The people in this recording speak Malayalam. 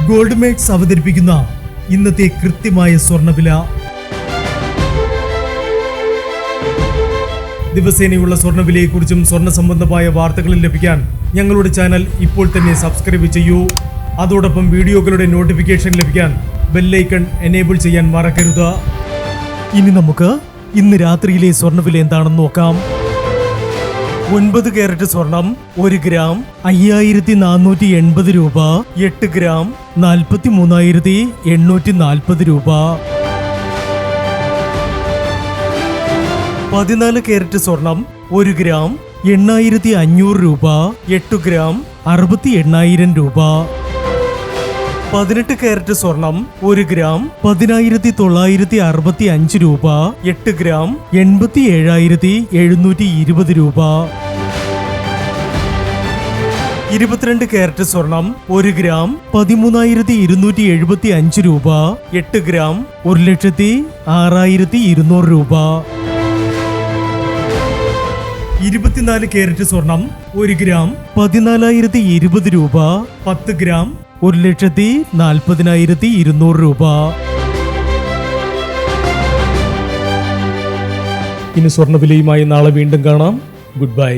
ഗോൾഡ് മേക്സ് അവതരിപ്പിക്കുന്ന ഇന്നത്തെ കൃത്യമായ സ്വർണ്ണവില. ദിവസേനയുള്ള സ്വർണ്ണവിലയെക്കുറിച്ചും സ്വർണ്ണ സംബന്ധമായ വാർത്തകളും ലഭിക്കാൻ ഞങ്ങളുടെ ചാനൽ ഇപ്പോൾ തന്നെ സബ്സ്ക്രൈബ് ചെയ്യൂ. അതോടൊപ്പം വീഡിയോകളുടെ നോട്ടിഫിക്കേഷൻ ലഭിക്കാൻ ബെല്ലൈക്കൺ എനേബിൾ ചെയ്യാൻ മറക്കരുത്. ഇനി നമുക്ക് ഇന്ന് രാത്രിയിലെ സ്വർണ്ണവില എന്താണെന്ന് നോക്കാം. 9 കാരറ്റ് സ്വർണം 1 ഗ്രാം 5480 രൂപ. 8 ഗ്രാം 43,840 രൂപ. 14 കാരറ്റ് സ്വർണം 1 ഗ്രാം 8500 രൂപ. 8 ഗ്രാം 68,000 രൂപ. 18 കാരറ്റ് സ്വർണം 1 ഗ്രാം 10,965 രൂപ. 8 ഗ്രാം 87,720 രൂപ. 22 കാരറ്റ് സ്വർണം 1 ഗ്രാം 13,275 രൂപ. 8 ഗ്രാം 1,06,200 രൂപ. 24 കാരറ്റ് സ്വർണം 1 ഗ്രാം 14,020 രൂപ. 10 ഗ്രാം 1,40,200 രൂപ. ഇനി സ്വർണ്ണവിലയുമായി നാളെ വീണ്ടും കാണാം. Good bye.